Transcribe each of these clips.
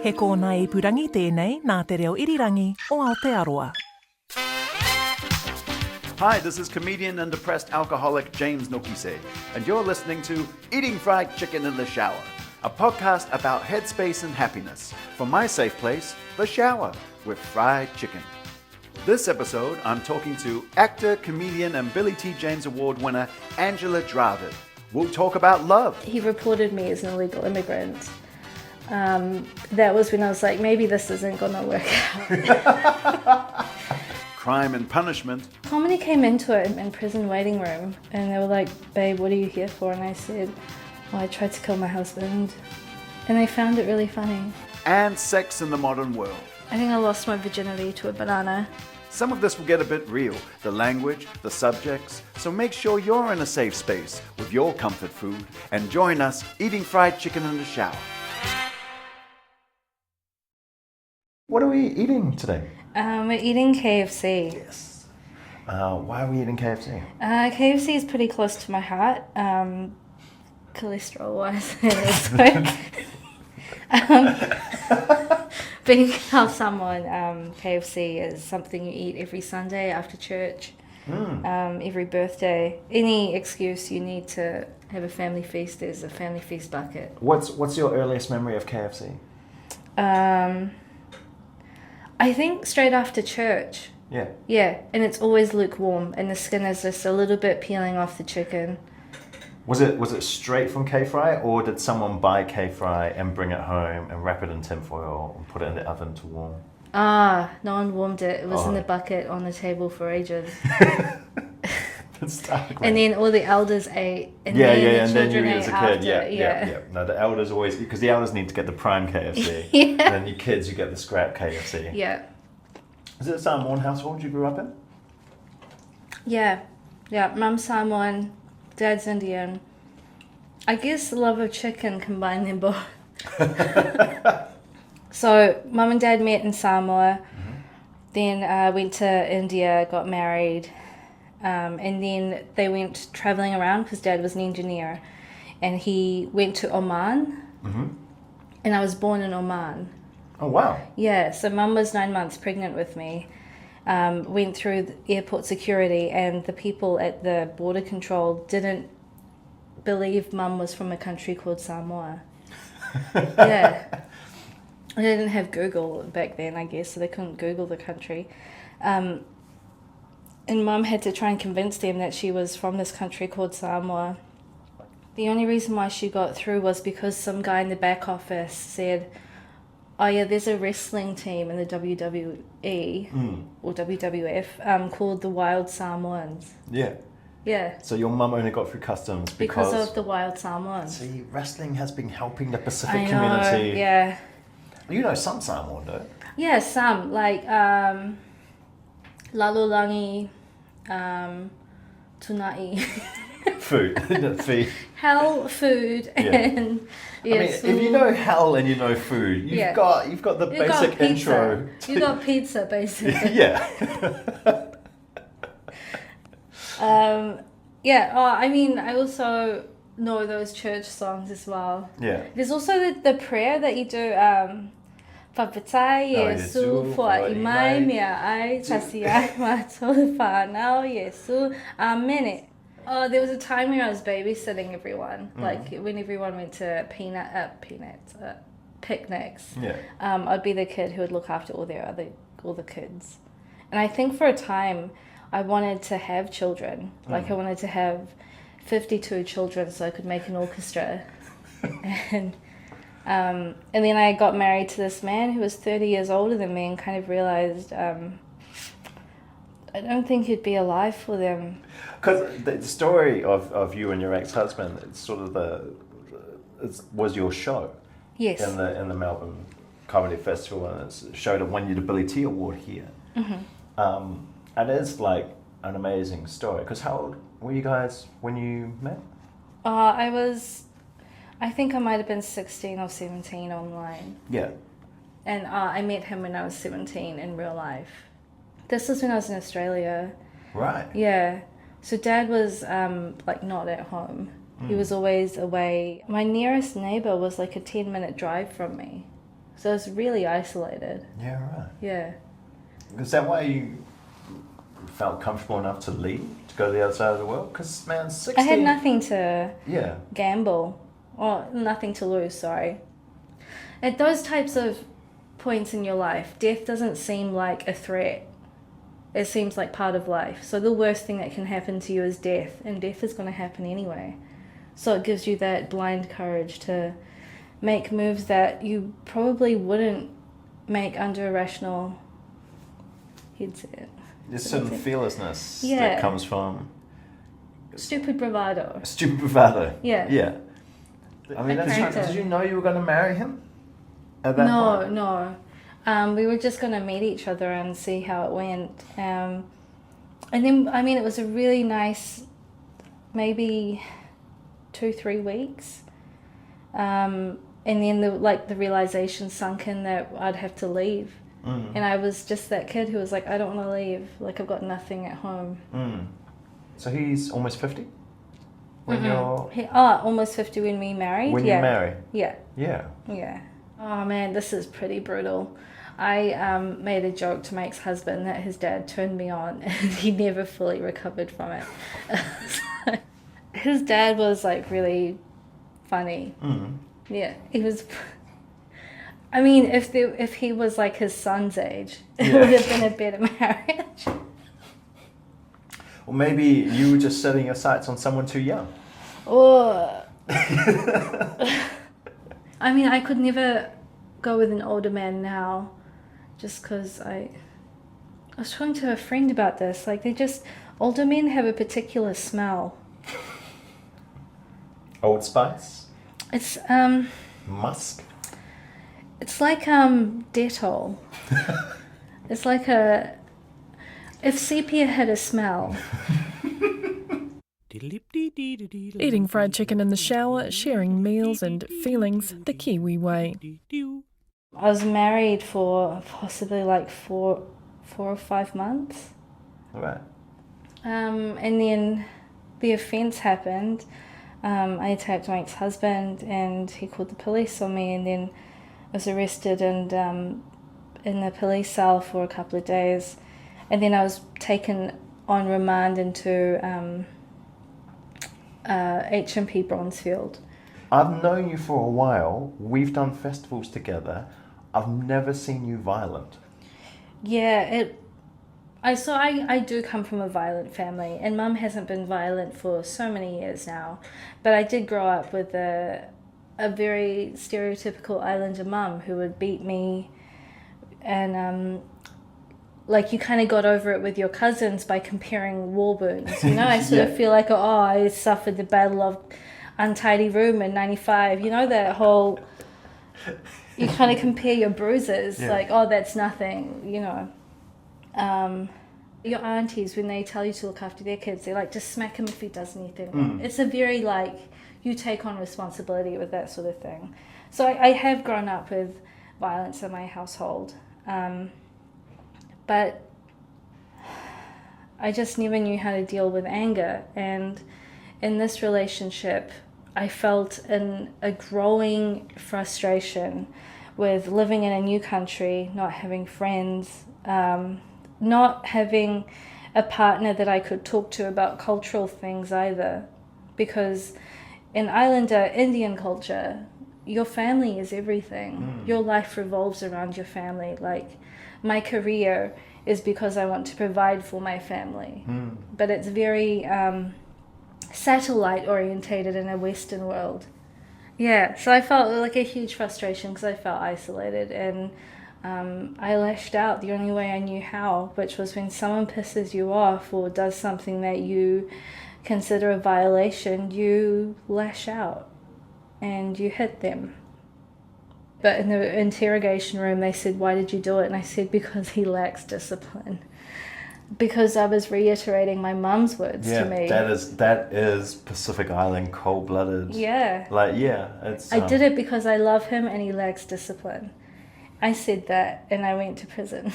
He kōna ipurangi tēnei nā te reo irirangi o Aotearoa. Hi, this is comedian and depressed alcoholic James Nokise, and you're listening to Eating Fried Chicken in the Shower, a podcast about headspace and happiness from my safe place, the shower, with fried chicken. This episode, I'm talking to actor, comedian, and Billy T. James Award winner Angella Dravid. We'll talk about love. He reported me as an illegal immigrant. That was when I was like, maybe this isn't going to work out. Crime and punishment. Comedy came into it in prison waiting room, and they were like, babe, what are you here for? And I said, well, I tried to kill my husband. And they found it really funny. And sex in the modern world. I think I lost my virginity to a banana. Some of this will get a bit real, the language, the subjects, so make sure you're in a safe space with your comfort food and join us eating fried chicken in the shower. What are we eating today? We're eating KFC. Yes. Why are we eating KFC? KFC is pretty close to my heart, cholesterol-wise. Being half someone, KFC is something you eat every Sunday after church, every birthday. Any excuse you need to have a family feast, there's a family feast bucket. What's your earliest memory of KFC? I think straight after church. Yeah. Yeah, and it's always lukewarm, and the skin is just a little bit peeling off the chicken. Was it straight from K-Fry, or did someone buy K-Fry and bring it home and wrap it in tinfoil and put it in the oven to warm? No one warmed it. It was in the bucket on the table for ages. That's dark. And then all the elders ate, and and then then you children eat ate as a after. kid. Yeah. No, the elders always, because the elders need to get the prime KFC. Yeah. And then you kids, you get the scrap KFC. Yeah. Is it a Samoan household you grew up in? Yeah. Mum's Samoan, Dad's Indian. I guess the love of chicken combined them both. So Mum and Dad met in Samoa, then went to India, got married, and then they went travelling around because Dad was an engineer, and he went to Oman, and I was born in Oman. Oh, wow. Yeah, so Mum was 9 months pregnant with me, went through the airport security, and the people at the border control didn't believe Mum was from a country called Samoa. Yeah. They didn't have Google back then, I guess, so they couldn't Google the country. And Mum had to try and convince them that she was from this country called Samoa. The only reason why she got through was because some guy in the back office said, oh yeah, there's a wrestling team in the WWE or WWF called the Wild Samoans. Yeah. Yeah. So your mum only got through customs because of the Wild Samoans. See, wrestling has been helping the Pacific I know, community. Yeah. You know some Samoan, though. Yeah, some like Lalolangi, Tunai. Food. Feed. Hell, food, and yes. I mean, if you know hell and you know food, you've got the basic intro. You got pizza, basically. Yeah. I mean, I also know those church songs as well. Yeah. There's also the prayer that you do. Whapetai Yesu for imai mea ai tasiai matol whanau Yesu Amen. Oh, there was a time when I was babysitting everyone, like when everyone went to picnics. Yeah. I'd be the kid who would look after all the kids, and I think for a time I wanted to have children. Like I wanted to have 52 children so I could make an orchestra, and then I got married to this man who was 30 years older than me and kind of realized I don't think he'd be alive for them. Because the story of you and your ex-husband, it's sort of was your show. Yes. In the Melbourne Comedy Festival, and it showed it won you the Billy T Award here. And it's like an amazing story. Because how old were you guys when you met? I think I might have been 16 or 17 online. Yeah. And I met him when I was 17 in real life. This was when I was in Australia. Right. Yeah. So Dad was not at home. He was always away. My nearest neighbour was like a 10-minute drive from me. So I was really isolated. Yeah, right. Yeah. Is that why you felt comfortable enough to leave, to go to the other side of the world? Because, man, 16... I had nothing to Yeah. gamble, or nothing to lose, sorry. At those types of points in your life, death doesn't seem like a threat. It seems like part of life. So the worst thing that can happen to you is death, and death is going to happen anyway. So it gives you that blind courage to make moves that you probably wouldn't make under a rational headset. There's certain fearlessness Yeah. that comes from... Stupid bravado. Stupid bravado. Yeah. Yeah. I mean, that's character. did you know you were going to marry him at that point? No. We were just going to meet each other and see how it went. And then, I mean, it was a really nice, maybe 2-3 weeks. And then the realization sunk in that I'd have to leave. And I was just that kid who was like, I don't want to leave. Like, I've got nothing at home. So he's almost 50? When you're... Almost 50 when we married. When you marry? Yeah. Yeah. Yeah. Oh man, this is pretty brutal. I made a joke to my ex-husband that his dad turned me on and he never fully recovered from it. So, his dad was like really funny. Yeah, he was... I mean, if he was like his son's age, it would have been a better marriage. Or maybe you were just setting your sights on someone too young. Oh. I mean, I could never go with an older man now, just because I was talking to a friend about this. Like, older men have a particular smell. Old Spice? It's Musk? It's like Dettol. It's like if sepia had a smell. Eating fried chicken in the shower, sharing meals and feelings the Kiwi way. I was married for possibly like 4 or 5 months. Right. And then the offence happened. I attacked my ex-husband and he called the police on me, and then I was arrested and in the police cell for a couple of days. And then I was taken on remand into HMP Bronzefield. I've known you for a while. We've done festivals together. I've never seen you violent. Yeah, I do come from a violent family, and Mum hasn't been violent for so many years now. But I did grow up with a very stereotypical Islander mum who would beat me, and like you kind of got over it with your cousins by comparing war wounds. You know, I sort of feel like, I suffered the Battle of Untidy Room in '95. You know, that whole... You kind of compare your bruises, like, that's nothing, you know. Your aunties, when they tell you to look after their kids, they're like, just smack him if he does anything wrong. It's a very, like, you take on responsibility with that sort of thing. So I have grown up with violence in my household. But I just never knew how to deal with anger. And in this relationship, I felt a growing frustration with living in a new country, not having friends, not having a partner that I could talk to about cultural things either. Because in Islander Indian culture, your family is everything. Your life revolves around your family. Like, my career is because I want to provide for my family. But it's very satellite orientated in a Western world. Yeah, so I felt like a huge frustration because I felt isolated, and I lashed out the only way I knew how, which was when someone pisses you off or does something that you consider a violation, you lash out and you hit them. But in the interrogation room, they said, "Why did you do it?" And I said, "Because he lacks discipline." Because I was reiterating my mum's words to me. That is Pacific Island cold-blooded. Yeah. Like, it's... I did it because I love him and he lacks discipline. I said that and I went to prison.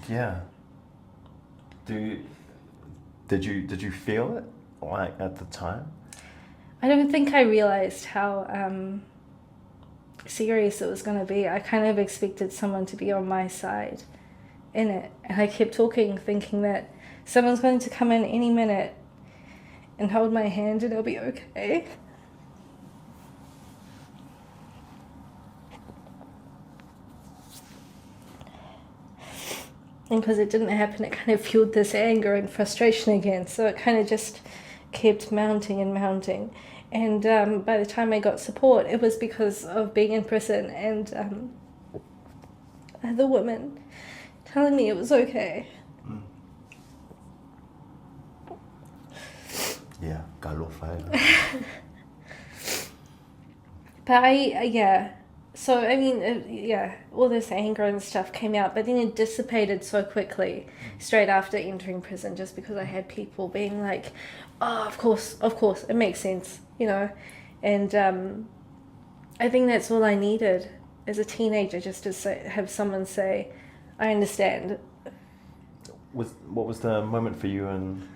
Yeah. Did you feel it, like, at the time? I don't think I realized how serious it was going to be. I kind of expected someone to be on my side in it. And I kept talking, thinking that someone's going to come in any minute and hold my hand and it'll be okay. And because it didn't happen, it kind of fueled this anger and frustration again. So it kind of just kept mounting and mounting. And by the time I got support, it was because of being in prison and the woman telling me it was okay. Yeah, But so I mean, all this anger and stuff came out, but then it dissipated so quickly straight after entering prison, just because I had people being like, oh, of course, it makes sense, you know. And I think that's all I needed as a teenager, just to have someone say, I understand. What was the moment for you, and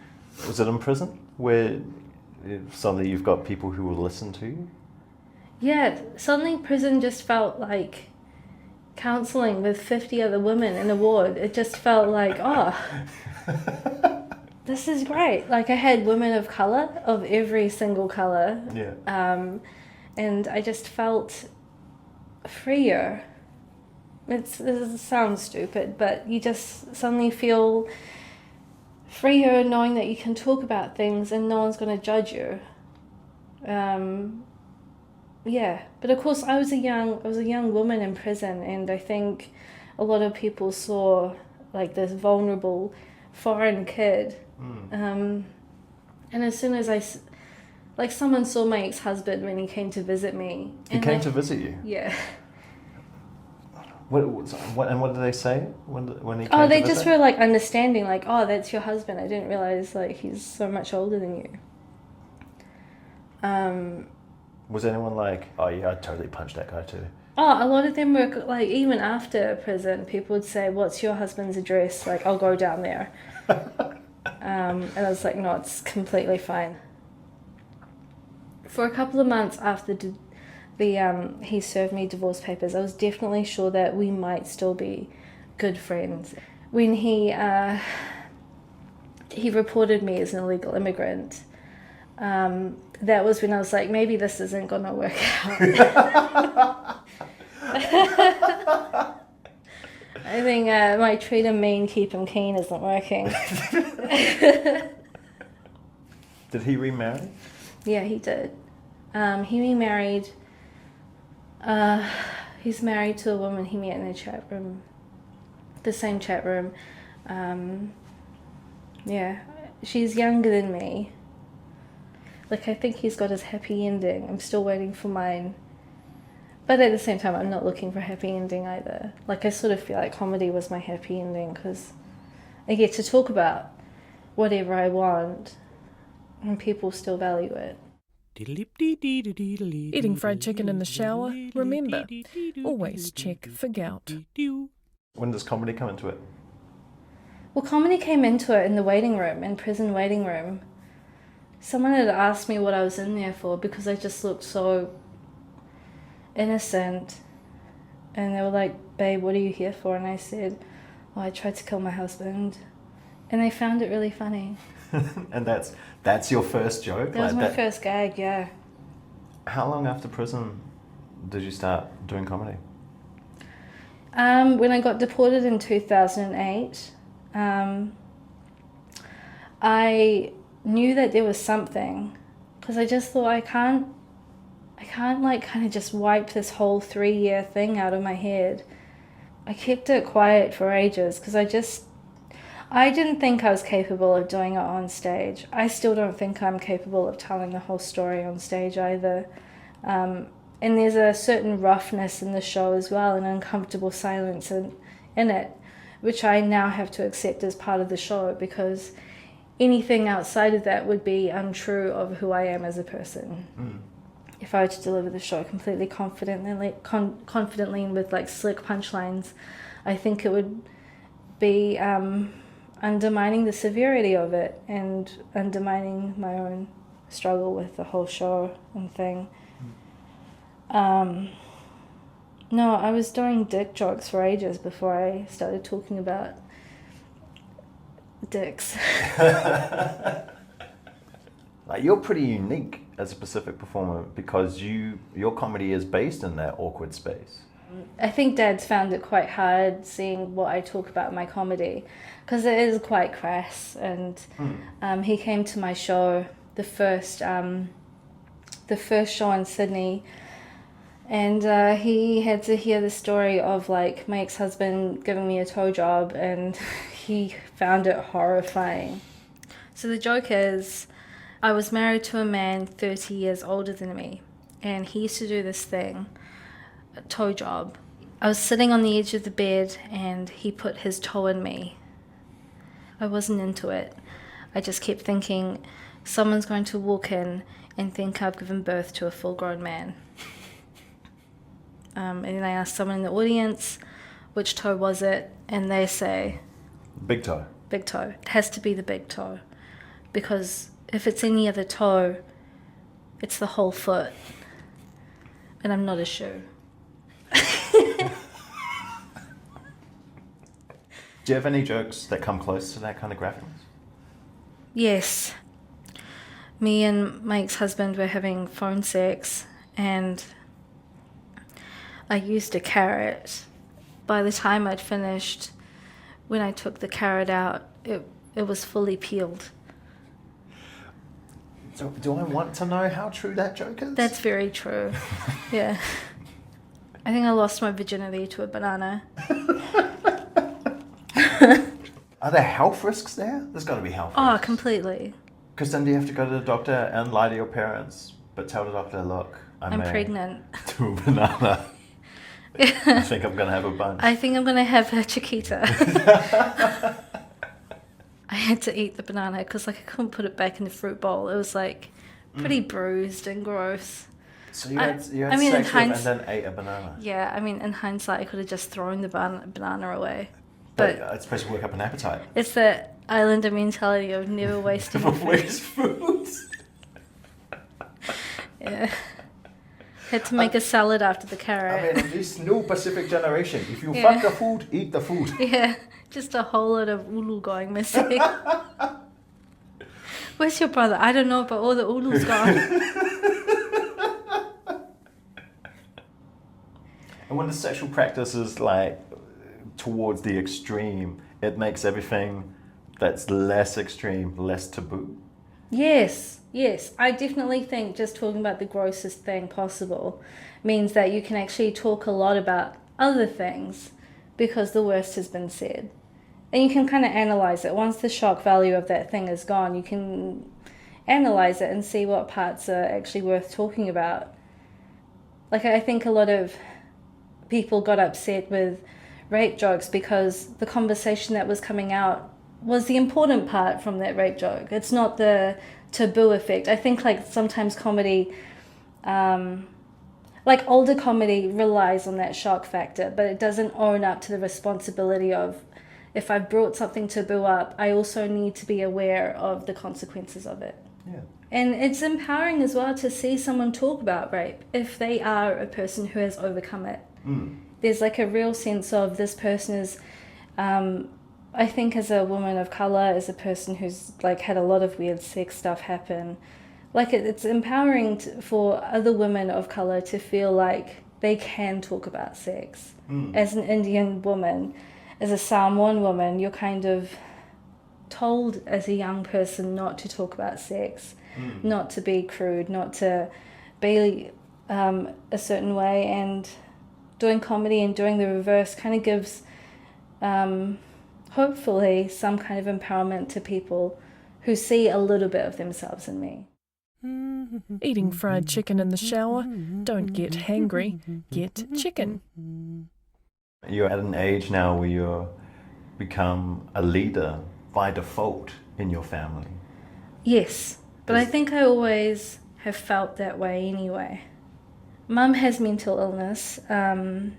was it in prison where suddenly you've got people who will listen to you? Yeah, suddenly prison just felt like counselling with 50 other women in a ward. It just felt like, oh, this is great. Like, I had women of colour, of every single colour. Yeah. And I just felt freer. It sounds stupid, but you just suddenly feel freer knowing that you can talk about things and no one's going to judge you. But of course I was a young woman in prison, and I think a lot of people saw like this vulnerable foreign kid. And as soon as someone saw my ex-husband when he came to visit me. He came to visit you? Yeah. What did they say when he came to visit? They just were like understanding, like, oh, that's your husband. I didn't realize like he's so much older than you. Was anyone like, oh yeah, I'd totally punch that guy too? Oh, a lot of them were like, even after prison, people would say, what's your husband's address? Like, I'll go down there. And I was like, no, it's completely fine. For a couple of months after he served me divorce papers, I was definitely sure that we might still be good friends. When he reported me as an illegal immigrant, that was when I was like, maybe this isn't gonna work out. I think my treat him mean, keep him keen isn't working. Did he remarry? Yeah, he did. He remarried. He's married to a woman he met in the chat room, the same chat room. She's younger than me. Like, I think he's got his happy ending. I'm still waiting for mine. But at the same time, I'm not looking for a happy ending either. Like, I sort of feel like comedy was my happy ending because I get to talk about whatever I want and people still value it. Eating fried chicken in the shower? Remember, always check for gout. When does comedy come into it? Well, comedy came into it in the waiting room, in prison waiting room. Someone had asked me what I was in there for because I just looked so innocent. And they were like, babe, what are you here for? And I said, oh, I tried to kill my husband. And they found it really funny. And that's your first joke? That was my first gag, yeah. How long after prison did you start doing comedy? When I got deported in 2008, I knew that there was something, because I just thought I can't like kind of just wipe this whole 3-year thing out of my head. I kept it quiet for ages because I didn't think I was capable of doing it on stage. I still don't think I'm capable of telling the whole story on stage either. And there's a certain roughness in the show as well, an uncomfortable silence in it, which I now have to accept as part of the show, because anything outside of that would be untrue of who I am as a person. If I were to deliver the show completely confidently and with like slick punchlines, I think it would be undermining the severity of it and undermining my own struggle with the whole show and thing. No, I was doing dick jokes for ages before I started talking about dicks. Like, you're pretty unique as a Pacific performer because your comedy is based in that awkward space. I think Dad's found it quite hard seeing what I talk about in my comedy because it is quite crass. And he came to my show, the first show in Sydney, and he had to hear the story of like my ex-husband giving me a toe job, and he found it horrifying. So the joke is, I was married to a man 30 years older than me, and he used to do this thing, a toe job. I was sitting on the edge of the bed and he put his toe in me. I wasn't into it. I just kept thinking, someone's going to walk in and think I've given birth to a full-grown man. And then I asked someone in the audience, which toe was it? And they say... Big toe. Big toe. It has to be the big toe. Because if it's any other toe, it's the whole foot. And I'm not a shoe. Do you have any jokes that come close to that kind of graphicness? Yes. Me and my ex-husband were having phone sex, and I used a carrot. By the time I'd finished, when I took the carrot out, it was fully peeled. So, do I want to know how true that joke is? That's very true. Yeah. I think I lost my virginity to a banana. Are there health risks there? There's got to be health risks. Oh, completely. Because then do you have to go to the doctor and lie to your parents, but tell the doctor, look, I'm pregnant. To a banana. I think I'm going to have a bunch. I think I'm going to have a Chiquita. I had to eat the banana because like I couldn't put it back in the fruit bowl. It was like pretty bruised and gross. So you had sex with and then ate a banana? Yeah, I mean, in hindsight, I could have just thrown the banana away. But it's supposed to work up an appetite. It's the islander mentality of never wasting Never waste food. Yeah. Had to make a salad after the carrot. I mean, this new Pacific generation, if you fuck the food, eat the food. Yeah, just a whole lot of ulu going missing. Where's your brother? I don't know, but all the ulu's gone. And when the sexual practice is like towards the extreme, it makes everything that's less extreme less taboo. Yes. I definitely think just talking about the grossest thing possible means that you can actually talk a lot about other things because the worst has been said. And you can kind of analyze it. Once the shock value of that thing is gone, you can analyze it and see what parts are actually worth talking about. Like, I think a lot of people got upset with rape jokes because the conversation that was coming out was the important part from that rape joke. It's not the taboo effect. I think like sometimes comedy, like older comedy relies on that shock factor, but it doesn't own up to the responsibility of, if I've brought something taboo up, I also need to be aware of the consequences of it. Yeah. And it's empowering as well to see someone talk about rape if they are a person who has overcome it. There's like a real sense of this person is, I think as a woman of colour, as a person who's like had a lot of weird sex stuff happen, like it's empowering for other women of colour to feel like they can talk about sex. As an Indian woman, as a Samoan woman, you're kind of told as a young person not to talk about sex, not to be crude, not to be a certain way, and doing comedy and doing the reverse kind of gives hopefully some kind of empowerment to people who see a little bit of themselves in me. Eating fried chicken in the shower, don't get hangry, get chicken. You're at an age now where you become a leader by default in your family. Yes, but I think I always have felt that way anyway. Mum has mental illness, and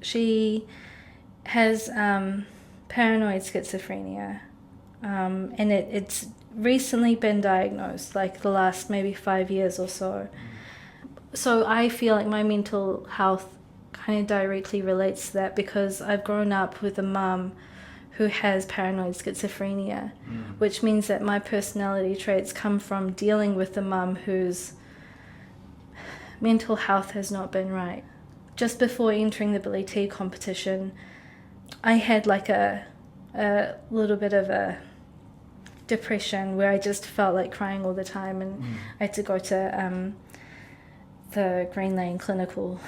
she has paranoid schizophrenia, and it's recently been diagnosed, like the last maybe 5 years or so. So I feel like my mental health kind of directly relates to that, because I've grown up with a mum who has paranoid schizophrenia, which means that my personality traits come from dealing with a mum whose mental health has not been right. Just before entering the Billy T competition, I had like a little bit of a depression where I just felt like crying all the time, and I had to go to the Green Lane Clinical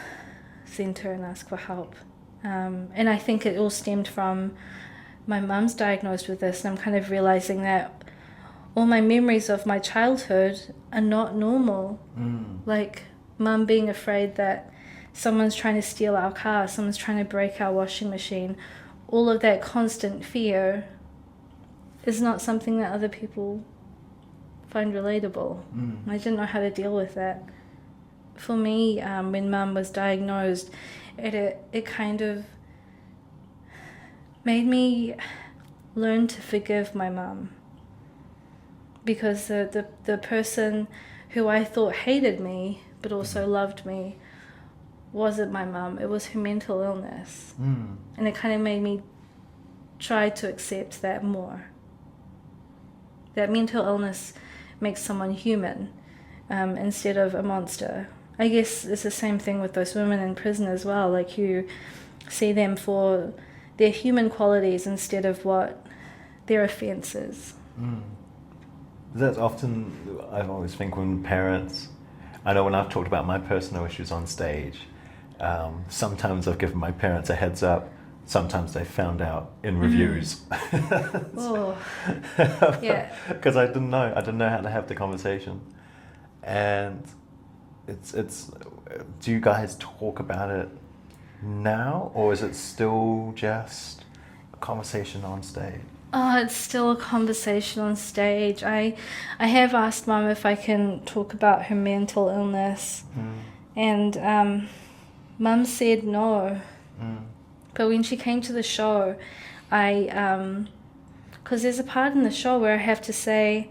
Centre and ask for help. And I think it all stemmed from my mum's diagnosed with this, and I'm kind of realising that all my memories of my childhood are not normal. Like mum being afraid that someone's trying to steal our car, someone's trying to break our washing machine. All of that constant fear is not something that other people find relatable. I didn't know how to deal with that. For me, when mum was diagnosed, it kind of made me learn to forgive my mum, because the person who I thought hated me but also loved me wasn't my mum. It was her mental illness. And it kind of made me try to accept that more. That mental illness makes someone human instead of a monster. I guess it's the same thing with those women in prison as well. Like, you see them for their human qualities instead of what their offence is. That's often, I always think when parents, I know when I've talked about my personal issues on stage, sometimes I've given my parents a heads up, sometimes they found out in reviews. Oh, yeah. Because I didn't know how to have the conversation. And it's do you guys talk about it now, or is it still just a conversation on stage? Oh, it's still a conversation on stage. I have asked Mum if I can talk about her mental illness, and Mum said no. But when she came to the show, because there's a part in the show where I have to say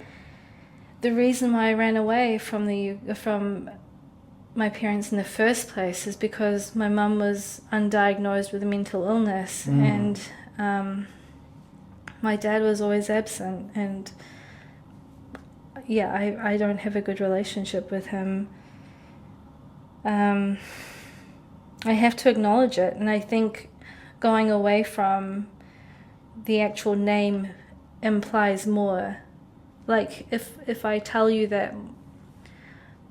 the reason why I ran away from my parents in the first place is because my mum was undiagnosed with a mental illness, and my dad was always absent, and yeah, I don't have a good relationship with him. I have to acknowledge it, and I think going away from the actual name implies more. Like, if I tell you that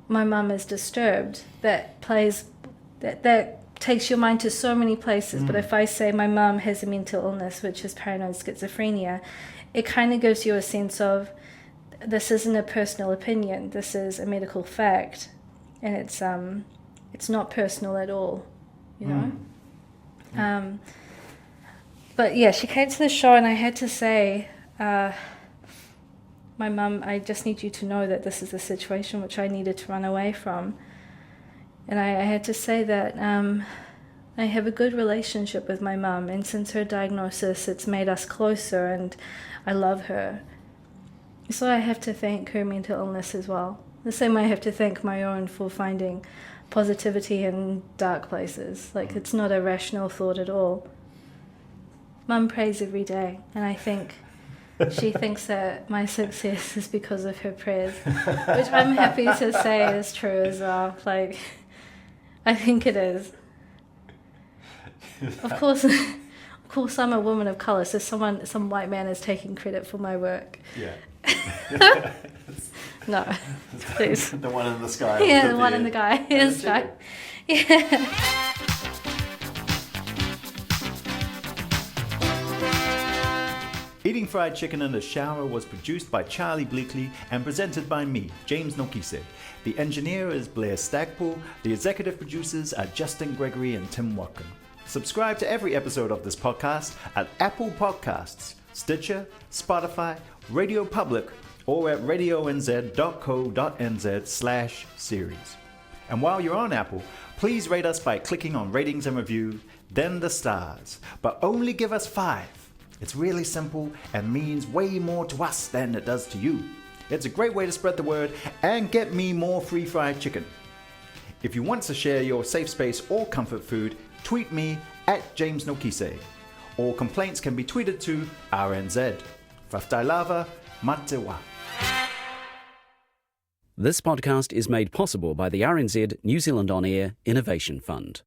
my mum is disturbed, that takes your mind to so many places. But if I say my mum has a mental illness, which is paranoid schizophrenia, it kind of gives you a sense of, this isn't a personal opinion, this is a medical fact, and it's not personal at all, you know. But yeah, she came to the show, and I had to say, my mum, I just need you to know that this is a situation which I needed to run away from. And I had to say that I have a good relationship with my mum, and since her diagnosis, it's made us closer, and I love her. So I have to thank her mental illness as well. The same way I have to thank my own for finding positivity in dark places. Like, it's not a rational thought at all. Mum prays every day, and I think she thinks that my success is because of her prayers, which I'm happy to say is true as well. Like, I think it is. Of course, I'm a woman of colour, so some white man is taking credit for my work. Yeah. No, please. The one in the sky. Yeah, the one in the sky. Yeah. Eating Fried Chicken in the Shower was produced by Charlie Bleakley and presented by me, James Nokise. The engineer is Blair Stagpool. The executive producers are Justin Gregory and Tim Watkin. Subscribe to every episode of this podcast at Apple Podcasts, Stitcher, Spotify, Radio Public, or at radionz.co.nz/series. And while you're on Apple, please rate us by clicking on ratings and reviews, then the stars. But only give us 5. It's really simple and means way more to us than it does to you. It's a great way to spread the word and get me more free fried chicken. If you want to share your safe space or comfort food, tweet me at James Nokise. All complaints can be tweeted to RNZ. Whaftailava Matewa. This podcast is made possible by the RNZ New Zealand On Air Innovation Fund.